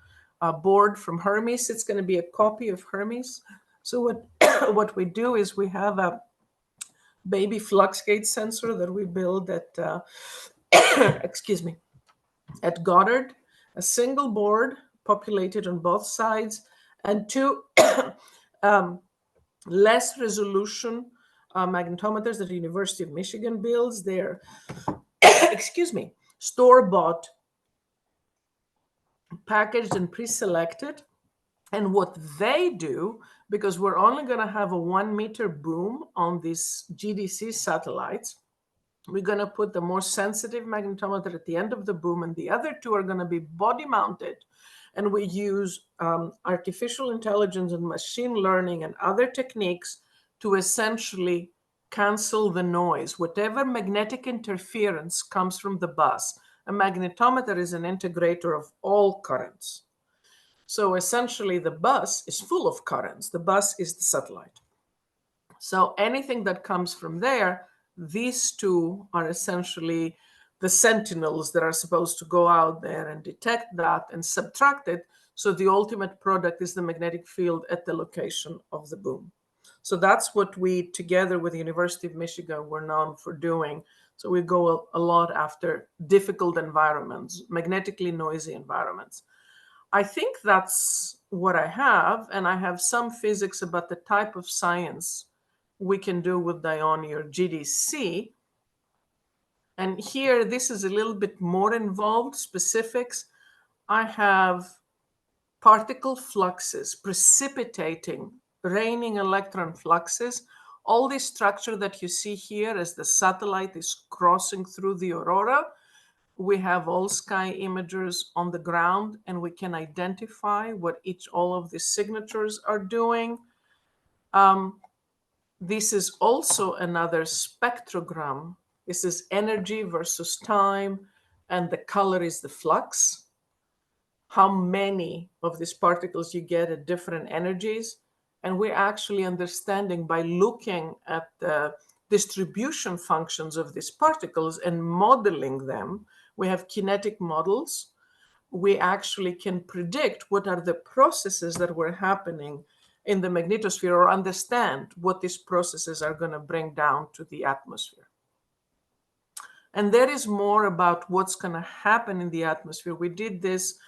board from Hermes. It's going to be a copy of Hermes. So what we do is we have a baby flux gate sensor that we build at, excuse me, at Goddard, a single board populated on both sides, and 2 less resolution magnetometers that the University of Michigan builds. They're, excuse me, store-bought, packaged and pre-selected. And what they do, because we're only going to have a 1-meter boom on these GDC satellites, we're going to put the more sensitive magnetometer at the end of the boom, and the other 2 are going to be body mounted. And we use artificial intelligence and machine learning and other techniques to essentially cancel the noise. Whatever magnetic interference comes from the bus, a magnetometer is an integrator of all currents. So essentially, the bus is full of currents. The bus is the satellite. So anything that comes from there, these two are essentially the sentinels that are supposed to go out there and detect that and subtract it. So the ultimate product is the magnetic field at the location of the boom. So that's what we, together with the University of Michigan, were known for doing. So we go a lot after difficult environments, magnetically noisy environments. I think that's what I have, and I have some physics about the type of science we can do with Dione or GDC. And here, this is a little bit more involved specifics. I have particle fluxes precipitating, raining electron fluxes. All this structure that you see here as the satellite is crossing through the aurora, we have all sky imagers on the ground, and we can identify what all of these signatures are doing. This is also another spectrogram. This is energy versus time, and the color is the flux. How many of these particles you get at different energies. And we're actually understanding by looking at the distribution functions of these particles and modeling them. We have kinetic models. We actually can predict what are the processes that were happening in the magnetosphere, or understand what these processes are going to bring down to the atmosphere. And there is more about what's going to happen in the atmosphere. We did this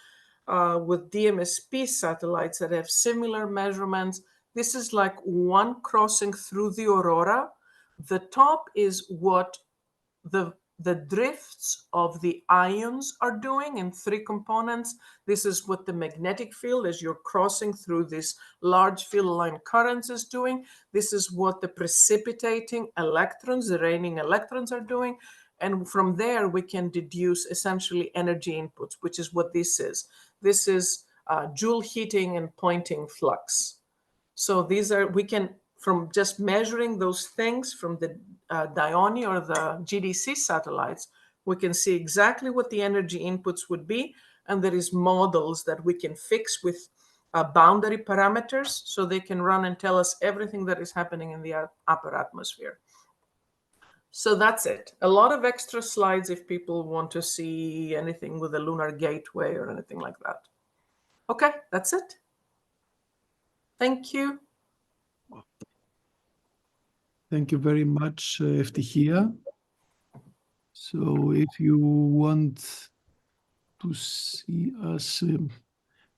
with DMSP satellites that have similar measurements. This is like one crossing through the aurora. The top is what the drifts of the ions are doing in 3 components. This is what the magnetic field, as you're crossing through this large field line currents, is doing. This is what the precipitating electrons, the raining electrons, are doing. And from there, we can deduce essentially energy inputs, which is what this is. This is Joule heating and Poynting flux. So these are, we can, from just measuring those things from the Dione or the GDC satellites, we can see exactly what the energy inputs would be. And there is models that we can fix with boundary parameters, so they can run and tell us everything that is happening in the upper atmosphere. So that's it. A lot of extra slides if people want to see anything with the lunar gateway or anything like that. Okay, that's it. Thank you. Thank you very much, Eftychia. So if you want to see us,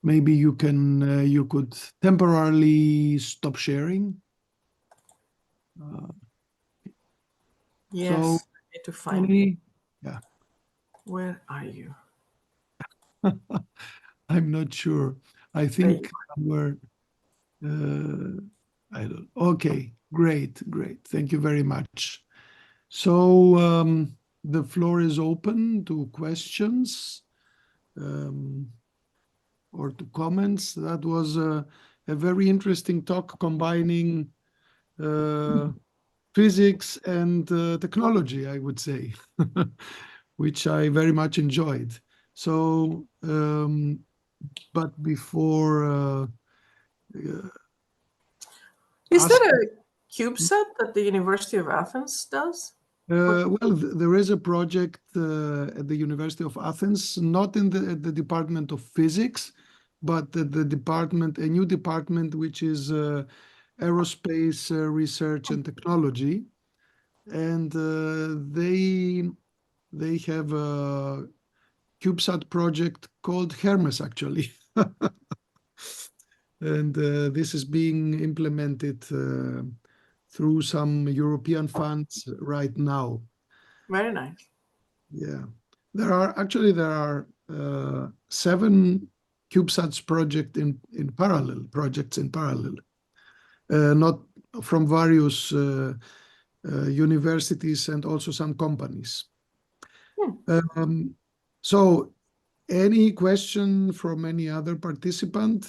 maybe you could temporarily stop sharing. Yes, so I need to find you. Yeah. Where are you? I'm not sure. I think we're, I don't, okay, great. Thank you very much. So the floor is open to questions or to comments. That was a very interesting talk combining physics and technology, I would say, which I very much enjoyed. So, but before is there a CubeSat that the University of Athens does? Well, there is a project at the University of Athens, not in the Department of Physics, but the department, a new department, which is Aerospace Research and Technology. And they have a CubeSat project called Hermes, actually. And this is being implemented through some European funds right now. Very nice. Yeah, there are 7 CubeSats projects in parallel, not from various universities and also some companies. So, any question from any other participant,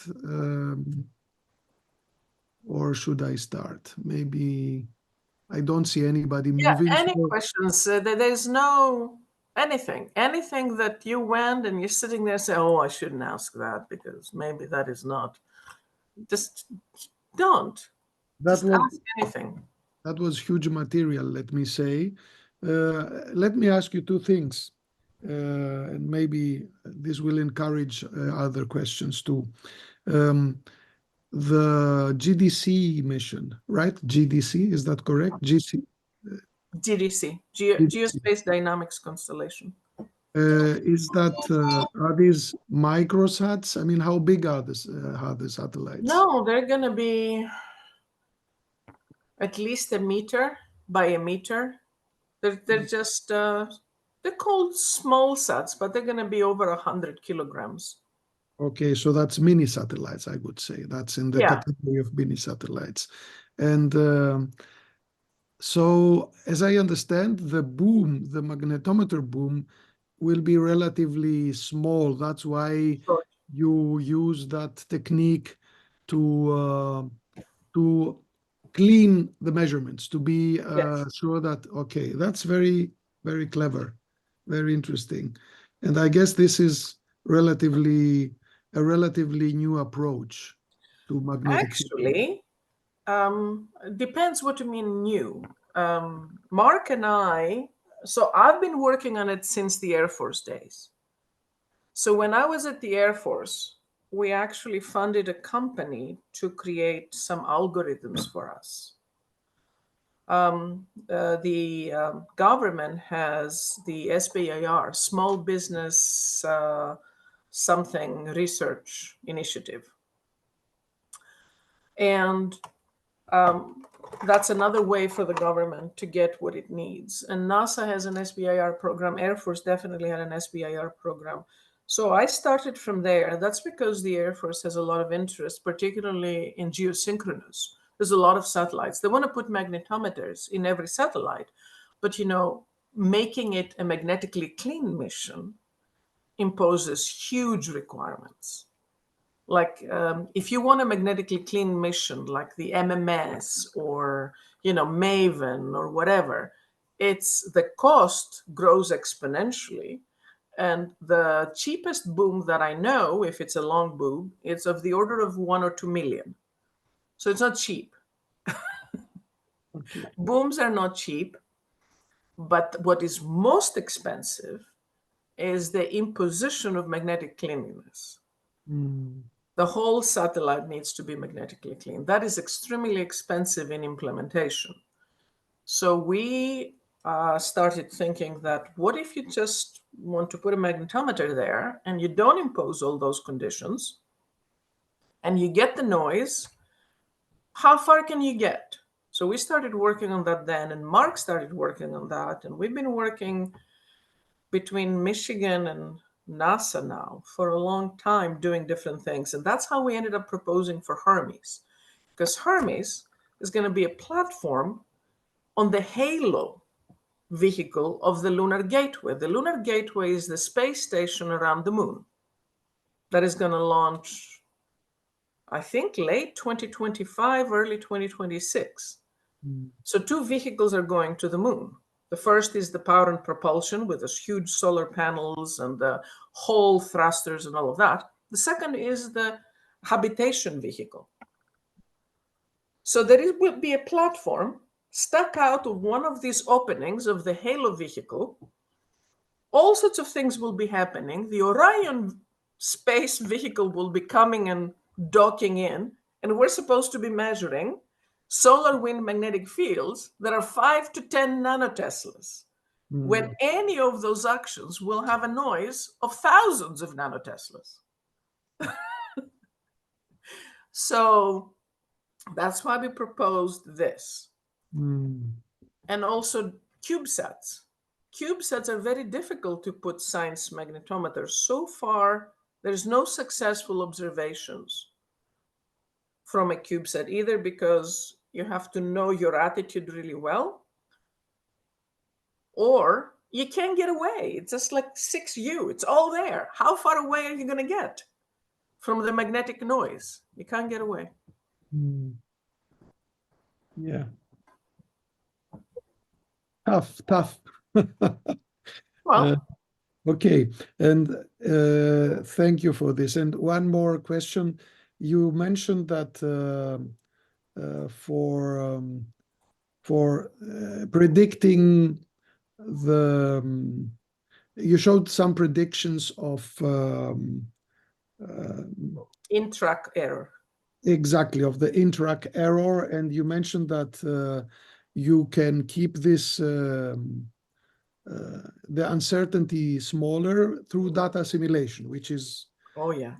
or should I start? Maybe I don't see anybody Yeah, moving. any So questions? There's no anything that you went and you're sitting there saying, "Oh, I shouldn't ask that because maybe that is not." Just don't. that Just was ask anything. that was huge material, let me say. Let me ask you two things, and maybe this will encourage other questions too. The GDC mission, right? GDC, is that correct? GDC, GDC. Geospace Dynamics Constellation. Is that are these microsats? I mean, how big are the satellites? No, they're going to be at least a meter by a meter. They're just they're called small sats, but they're going to be over 100 kilograms. Okay, so that's mini satellites, I would say. That's in the Yeah. category of mini satellites. And so, as I understand, the boom, the magnetometer boom, will be relatively small. That's why Sure. you use that technique to clean the measurements, to be Yes. sure that, okay, that's very, very clever, very interesting. And I guess this is a relatively new approach to magnetic field. Actually, depends what you mean new. Mark and I, so I've been working on it since the Air Force days. So when I was at the Air Force, we actually funded a company to create some algorithms for us. The government has the SBIR, Small Business Something Research Initiative. And that's another way for the government to get what it needs. And NASA has an SBIR program. Air Force definitely had an SBIR program. So I started from there. That's because the Air Force has a lot of interest, particularly in geosynchronous. There's a lot of satellites. They want to put magnetometers in every satellite, but making it a magnetically clean mission imposes huge requirements. Like if you want a magnetically clean mission like the MMS or Maven or whatever, it's the cost grows exponentially. And the cheapest boom that I know, if it's a long boom, it's of the order of 1 or 2 million. So it's not cheap. Okay. Booms are not cheap, but what is most expensive is the imposition of magnetic cleanliness. Mm. The whole satellite needs to be magnetically clean. That is extremely expensive in implementation. So we started thinking that what if you just want to put a magnetometer there and you don't impose all those conditions and you get the noise, how far can you get? So we started working on that then, and Mark started working on that, and we've been working between Michigan and NASA now for a long time doing different things. And that's how we ended up proposing for Hermes, because Hermes is going to be a platform on the halo vehicle of the Lunar Gateway. The Lunar Gateway is the space station around the moon that is going to launch, I think, late 2025, early 2026. So 2 vehicles are going to the moon. The first is the power and propulsion with those huge solar panels and the whole thrusters and all of that. The second is the habitation vehicle. So there will be a platform stuck out of one of these openings of the halo vehicle. All sorts of things will be happening. The Orion space vehicle will be coming and docking in, and we're supposed to be measuring solar wind magnetic fields that are 5 to 10 nanoteslas. When any of those actions will have a noise of thousands of nanoteslas. So that's why we proposed this. And also CubeSats. CubeSats are very difficult to put science magnetometers. So far, there's no successful observations from a CubeSat, either because you have to know your attitude really well, or you can't get away. It's just like 6U. It's all there. How far away are you going to get from the magnetic noise? You can't get away. Yeah. Tough. Well, Okay, and thank you for this. And one more question. You mentioned that for predicting the you showed some predictions of in-track error. exactly of the in-track error, and you mentioned that you can keep this the uncertainty smaller through data assimilation, which is Oh, yeah.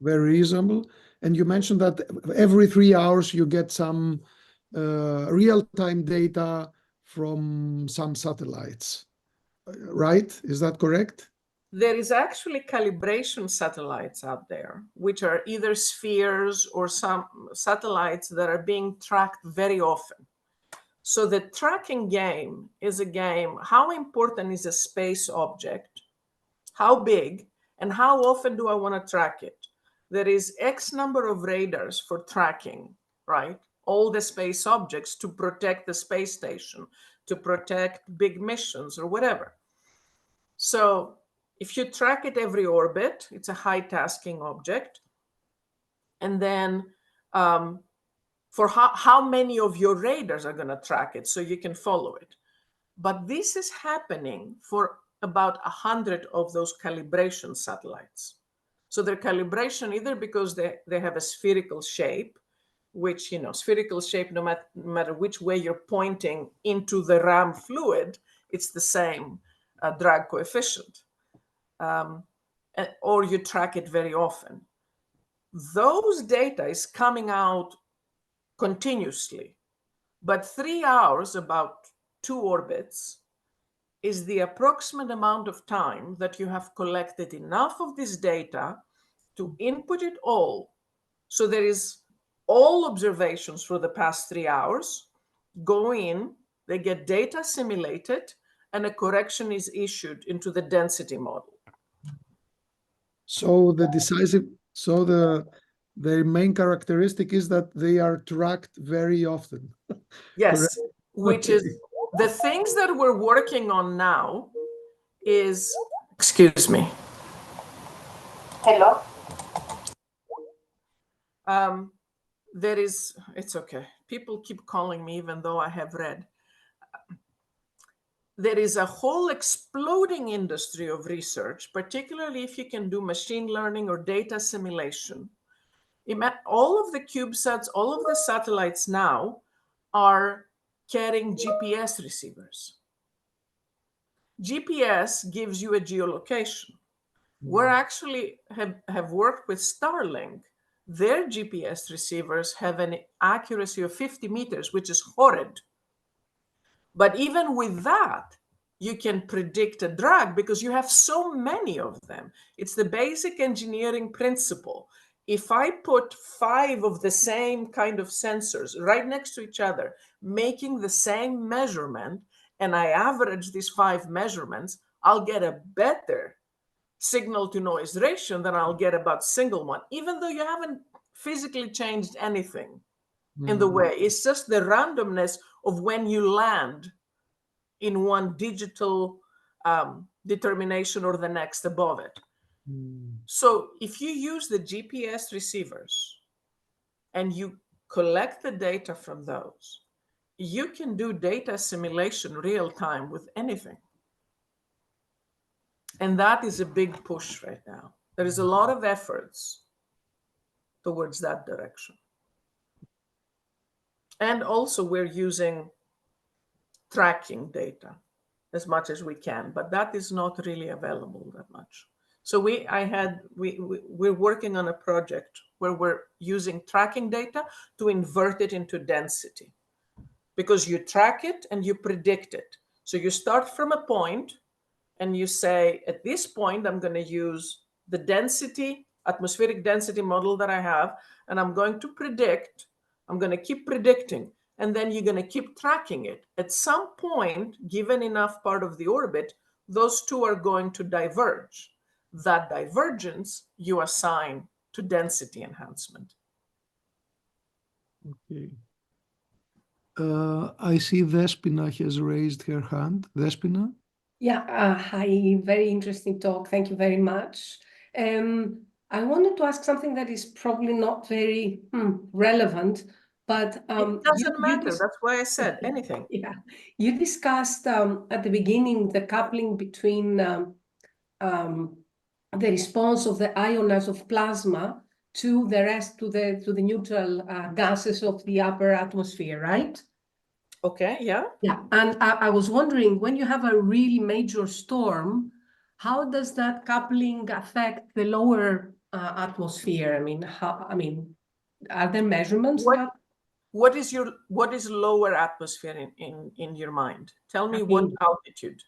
very reasonable. And you mentioned that every 3 hours you get some real-time data from some satellites, right? Is that correct? There is actually calibration satellites out there, which are either spheres or some satellites that are being tracked very often. So the tracking game is a game. How important is a space object? How big? And how often do I want to track it? There is X number of radars for tracking, right? All the space objects to protect the space station, to protect big missions or whatever. So if you track it every orbit, it's a high tasking object. And then for how many of your radars are going to track it so you can follow it. But this is happening for about 100 of those calibration satellites. So their calibration, either because they have a spherical shape, which, spherical shape, no matter which way you're pointing into the RAM fluid, it's the same drag coefficient. Or you track it very often. Those data is coming out continuously. But 3 hours, about 2 orbits, is the approximate amount of time that you have collected enough of this data to input it all. So there is all observations for the past 3 hours go in, they get data simulated, and a correction is issued into the density model. So the main characteristic is that they are tracked very often. Yes, Correct? which Okay. is the things that we're working on now is, excuse me. Hello. It's okay. People keep calling me even though I have read. There is a whole exploding industry of research, particularly if you can do machine learning or data simulation. All of the CubeSats, all of the satellites now are carrying GPS receivers. GPS gives you a geolocation. We're actually have worked with Starlink. Their GPS receivers have an accuracy of 50 meters, which is horrid. But even with that, you can predict a drag because you have so many of them. It's the basic engineering principle. If I put 5 of the same kind of sensors right next to each other, making the same measurement, and I average these 5 measurements, I'll get a better signal to noise ratio than I'll get about single one, even though you haven't physically changed anything in the way. It's just the randomness of when you land in one digital determination or the next above it. So if you use the GPS receivers and you collect the data from those, you can do data simulation real time with anything. And that is a big push right now. There is a lot of efforts towards that direction. And also we're using tracking data as much as we can, but that is not really available that much. So we're working on a project where we're using tracking data to invert it into density, because you track it and you predict it. So you start from a point and you say, at this point, I'm going to use the density, atmospheric density model that I have, and I'm going to predict, I'm going to keep predicting, and then you're going to keep tracking it. At some point, given enough part of the orbit, those two are going to diverge. That divergence you assign to density enhancement. Okay. I see Despina has raised her hand. Despina? Yeah, hi, very interesting talk. Thank you very much. I wanted to ask something that is probably not very relevant, but It doesn't matter. That's why I said anything. yeah, you discussed at the beginning the coupling between the response of the ions of plasma to the rest to the neutral gases of the upper atmosphere, right? Okay, yeah. Yeah, and I was wondering, when you have a really major storm, how does that coupling affect the lower atmosphere? I mean, are there measurements that? What is lower atmosphere in your mind? Tell me what altitude.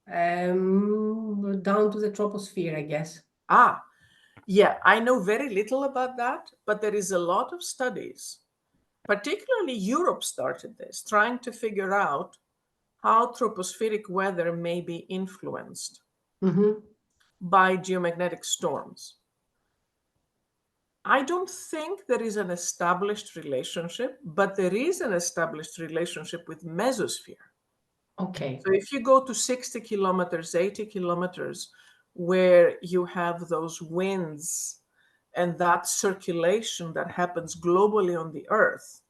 Down to the troposphere, I guess. Ah, yeah, I know very little about that, but there is a lot of studies. Particularly Europe started this, trying to figure out how tropospheric weather may be influenced by geomagnetic storms. I don't think there is an established relationship, but there is an established relationship with mesosphere. Okay. So if you go to 60 kilometers, 80 kilometers, where you have those winds and that circulation that happens globally on the Earth,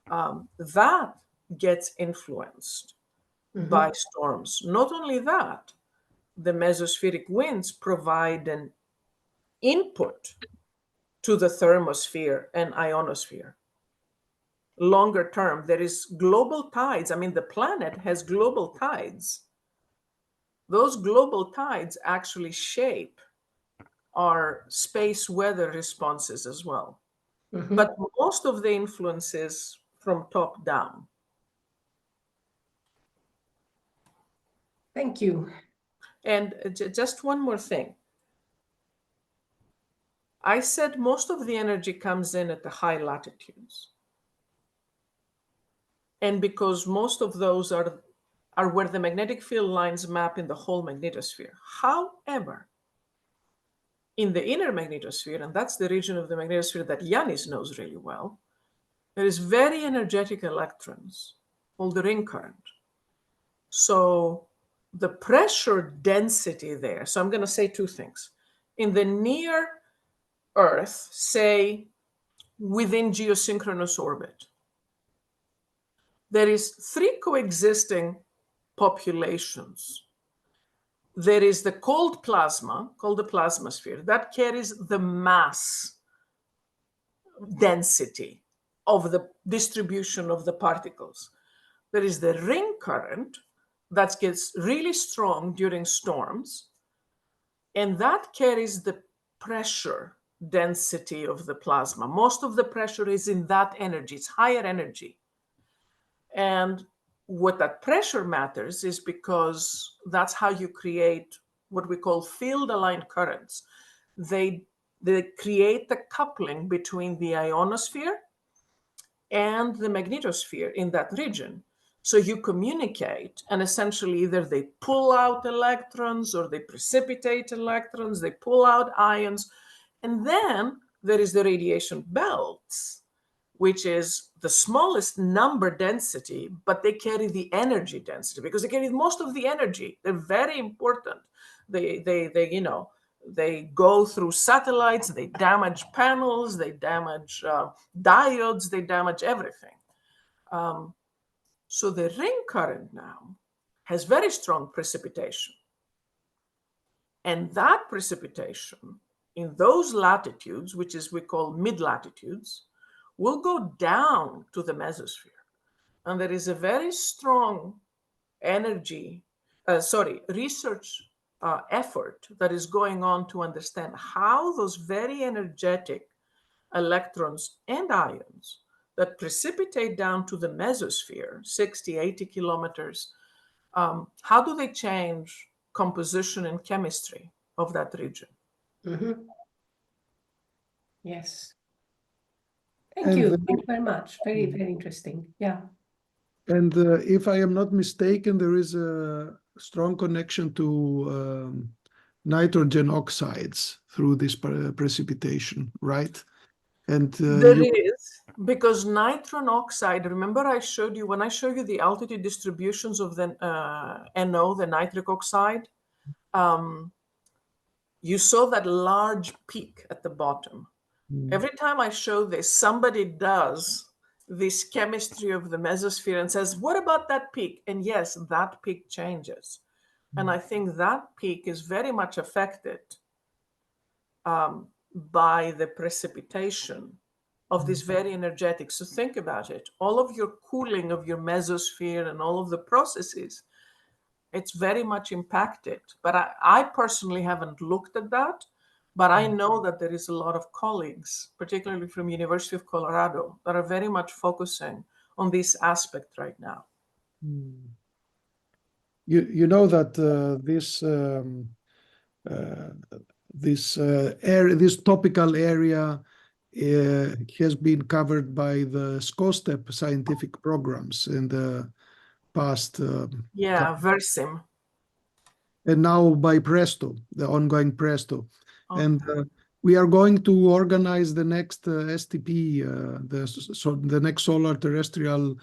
that gets influenced by storms. Not only that, the mesospheric winds provide an input to the thermosphere and ionosphere. Longer term, there is global tides. I mean, the planet has global tides. Those global tides actually shape our space weather responses as well. But most of the influence is from top down. Thank you. And just one more thing. I said most of the energy comes in at the high latitudes. And because most of those are where the magnetic field lines map in the whole magnetosphere. However, in the inner magnetosphere, and that's the region of the magnetosphere that Yanis knows really well, there is very energetic electrons called the ring current. So the pressure density there, so I'm going to say two things. In the near Earth, say within geosynchronous orbit, there is three coexisting populations. There is the cold plasma, called the plasmasphere, that carries the mass density of the distribution of the particles. There is the ring current that gets really strong during storms, and that carries the pressure density of the plasma. Most of the pressure is in that energy, it's higher energy. And what that pressure matters is because that's how you create what we call field-aligned currents. They create the coupling between the ionosphere and the magnetosphere in that region. So you communicate, and essentially either they pull out electrons or they precipitate electrons, they pull out ions. And then there is the radiation belts, which is the smallest number density, but they carry the energy density because they carry most of the energy. They're very important. They go through satellites, they damage panels, they damage diodes, they damage everything. So the ring current now has very strong precipitation. And that precipitation in those latitudes, which is we call mid-latitudes, will go down to the mesosphere. And there is a very strong research effort that is going on to understand how those very energetic electrons and ions that precipitate down to the mesosphere, 60, 80 kilometers, how do they change composition and chemistry of that region? Yes. Thank you. Thank you very much. Very, very interesting. Yeah. And if I am not mistaken, there is a strong connection to nitrogen oxides through this precipitation, right? And there is. Because nitron oxide, remember I showed you, when I showed you the altitude distributions of the NO, the nitric oxide, you saw that large peak at the bottom. Every time I show this, somebody does this chemistry of the mesosphere and says, what about that peak? And yes, that peak changes. And I think that peak is very much affected by the precipitation of this very energetic. So think about it. All of your cooling of your mesosphere and all of the processes, it's very much impacted. But I personally haven't looked at that. But I know that there is a lot of colleagues, particularly from University of Colorado, that are very much focusing on this aspect right now. You know that this topical area has been covered by the SCOSTEP scientific programs in the past. Yeah, Versim. And now by Presto, the ongoing Presto. Okay. And we are going to organize the next STP, the next Solar Terrestrial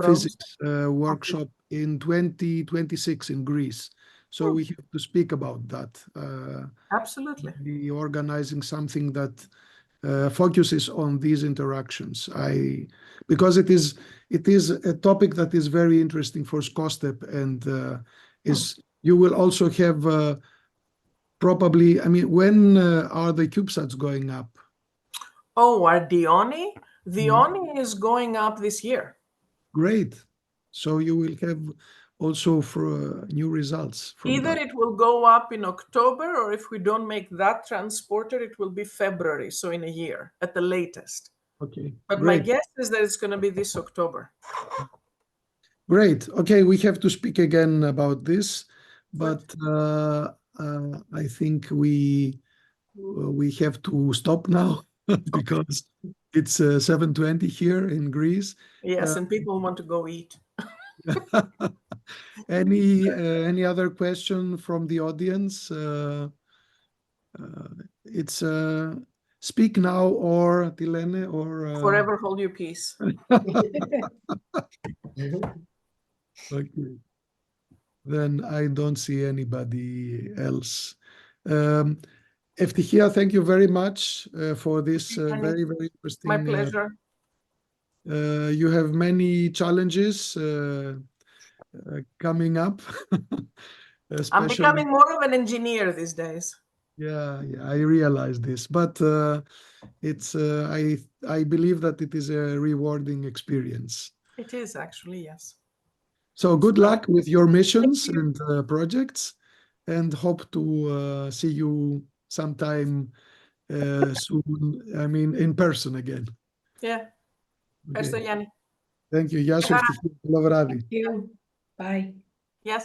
Physics workshop in 2026 in Greece. So we have to speak about that. Absolutely. Be organizing something that focuses on these interactions. Because it is a topic that is very interesting for SCOSTEP, and you will also have probably, I mean, when are the CubeSats going up? Oh, our Dione? Dione is going up this year. Great. So you will have also for new results from Either that. it will go up in October, or if we don't make that transporter, it will be February, so in a year at the latest. Okay, But great. my guess is that it's going to be this October. Great. Okay, we have to speak again about this, but I think we have to stop now because it's 7:20 here in Greece. Yes, and people want to go eat. Any other question from the audience? It's speak now or Tilene or Forever hold your peace. Okay. Then I don't see anybody else. Eftychia, thank you very much for this very, very interesting. My pleasure. You have many challenges coming up. I'm becoming more of an engineer these days. Yeah, I realize this, but it's I believe that it is a rewarding experience. It is actually, yes. So good luck with your missions and projects, and hope to see you sometime soon. I mean, in person again. Yeah. Okay. Yanni. Thank you. Γεια σου, Eftychia. Καλό βράδυ. Thank you. Bye. Yes.